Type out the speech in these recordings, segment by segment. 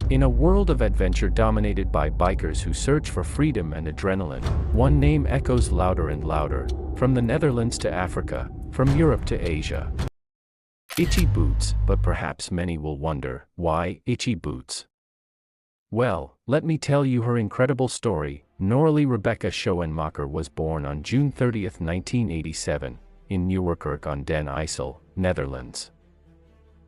In a world of adventure dominated by bikers who search for freedom and adrenaline, one name echoes louder and louder, from the Netherlands to Africa, from Europe to Asia. Itchy Boots, but perhaps many will wonder, why Itchy Boots? Well, let me tell you her incredible story. Noralie Rebecca Schoenmaker was born on June 30, 1987, in Nieuwerkerk on den IJssel, Netherlands.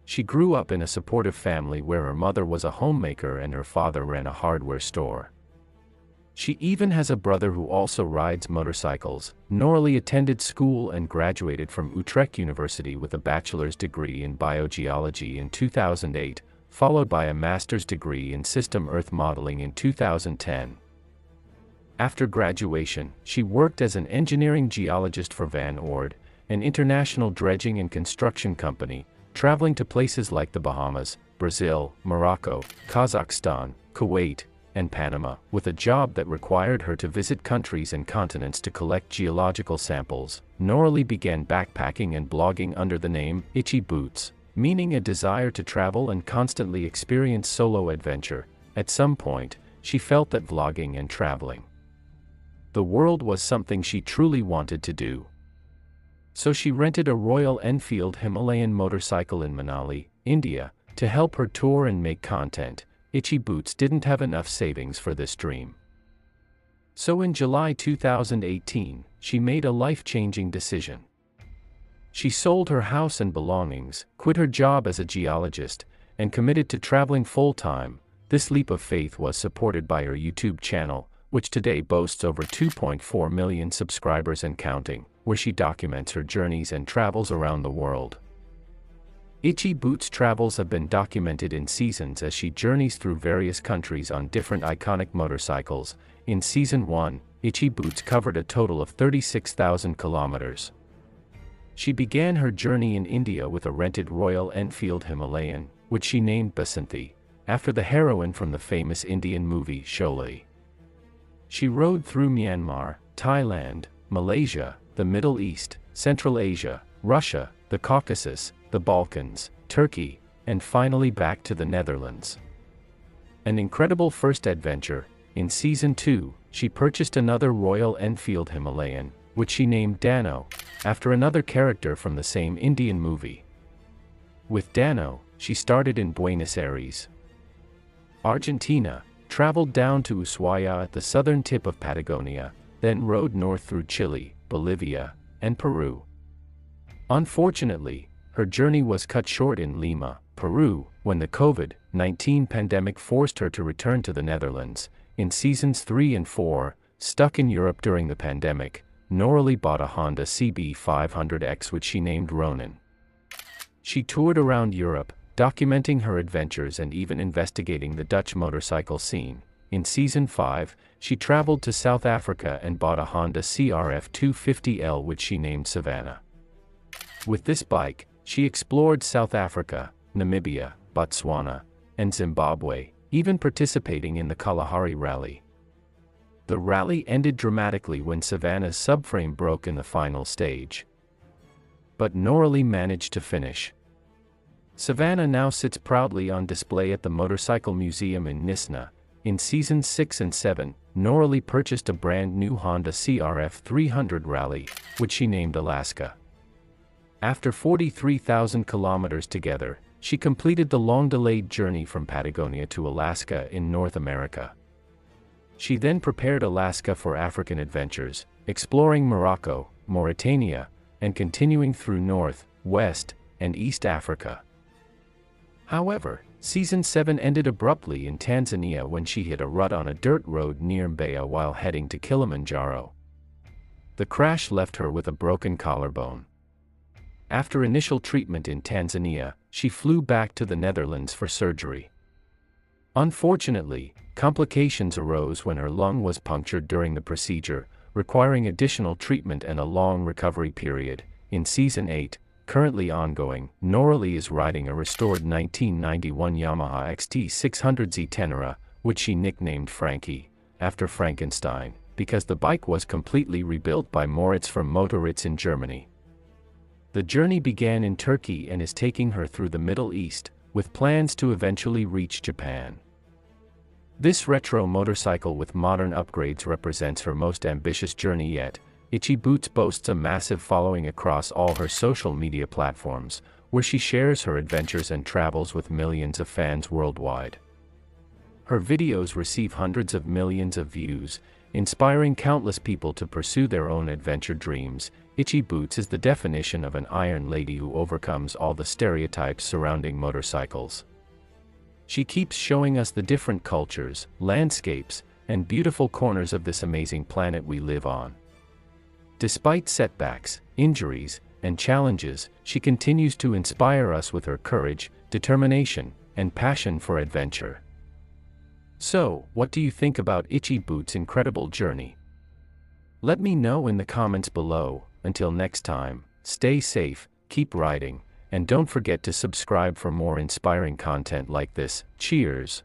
She grew up in a supportive family where her mother was a homemaker and her father ran a hardware store. She even has a brother who also rides motorcycles. Noralie attended school and graduated from Utrecht University with a bachelor's degree in biogeology in 2008, followed by a master's degree in system Earth modeling in 2010. After graduation, she worked as an engineering geologist for Van Oord, an international dredging and construction company, traveling to places like the Bahamas, Brazil, Morocco, Kazakhstan, Kuwait, and Panama, with a job that required her to visit countries and continents to collect geological samples. Noralie began backpacking and blogging under the name Itchy Boots, meaning a desire to travel and constantly experience solo adventure. At some point, she felt that vlogging and traveling the world was something she truly wanted to do. So she rented a Royal Enfield Himalayan motorcycle in Manali, India, to help her tour and make content. Itchy Boots didn't have enough savings for this dream. So in July 2018, she made a life-changing decision. She sold her house and belongings, quit her job as a geologist, and committed to traveling full-time. This leap of faith was supported by her YouTube channel, which today boasts over 2.4 million subscribers and counting, where she documents her journeys and travels around the world. Itchy Boots' travels have been documented in seasons as she journeys through various countries on different iconic motorcycles. In Season 1, Itchy Boots covered a total of 36,000 kilometers. She began her journey in India with a rented Royal Enfield Himalayan, which she named Basanthi, after the heroine from the famous Indian movie Sholay. She rode through Myanmar, Thailand, Malaysia, the Middle East, Central Asia, Russia, the Caucasus, the Balkans, Turkey, and finally back to the Netherlands. An incredible first adventure. In Season 2, she purchased another Royal Enfield Himalayan, which she named Dano, after another character from the same Indian movie. With Dano, she started in Buenos Aires, Argentina, traveled down to Ushuaia at the southern tip of Patagonia, then rode north through Chile, Bolivia, and Peru. Unfortunately, her journey was cut short in Lima, Peru, when the COVID-19 pandemic forced her to return to the Netherlands. In Seasons 3 and 4, stuck in Europe during the pandemic, Noralie bought a Honda CB500X which she named Ronin. She toured around Europe, documenting her adventures and even investigating the Dutch motorcycle scene. In Season 5, she traveled to South Africa and bought a Honda CRF 250L which she named Savannah. With this bike, she explored South Africa, Namibia, Botswana, and Zimbabwe, even participating in the Kalahari Rally. The rally ended dramatically when Savannah's subframe broke in the final stage. But Noralie managed to finish. Savannah now sits proudly on display at the Motorcycle Museum in Nisna. In Seasons 6 and 7, Noralie purchased a brand new Honda CRF 300 Rally, which she named Alaska. After 43,000 kilometers together, she completed the long-delayed journey from Patagonia to Alaska in North America. She then prepared Alaska for African adventures, exploring Morocco, Mauritania, and continuing through North, West, and East Africa. However, Season 7 ended abruptly in Tanzania when she hit a rut on a dirt road near Mbeya while heading to Kilimanjaro. The crash left her with a broken collarbone. After initial treatment in Tanzania, she flew back to the Netherlands for surgery. Unfortunately, complications arose when her lung was punctured during the procedure, requiring additional treatment and a long recovery period. In Season 8, currently ongoing, Noralie is riding a restored 1991 Yamaha XT600Z Tenera, which she nicknamed Frankie, after Frankenstein, because the bike was completely rebuilt by Moritz from Motoritz in Germany. The journey began in Turkey and is taking her through the Middle East, with plans to eventually reach Japan. This retro motorcycle with modern upgrades represents her most ambitious journey yet. Itchy Boots boasts a massive following across all her social media platforms, where she shares her adventures and travels with millions of fans worldwide. Her videos receive hundreds of millions of views, inspiring countless people to pursue their own adventure dreams. Itchy Boots is the definition of an iron lady who overcomes all the stereotypes surrounding motorcycles. She keeps showing us the different cultures, landscapes, and beautiful corners of this amazing planet we live on. Despite setbacks, injuries, and challenges, she continues to inspire us with her courage, determination, and passion for adventure. So, what do you think about Itchy Boots' incredible journey? Let me know in the comments below. Until next time, stay safe, keep riding, and don't forget to subscribe for more inspiring content like this. Cheers!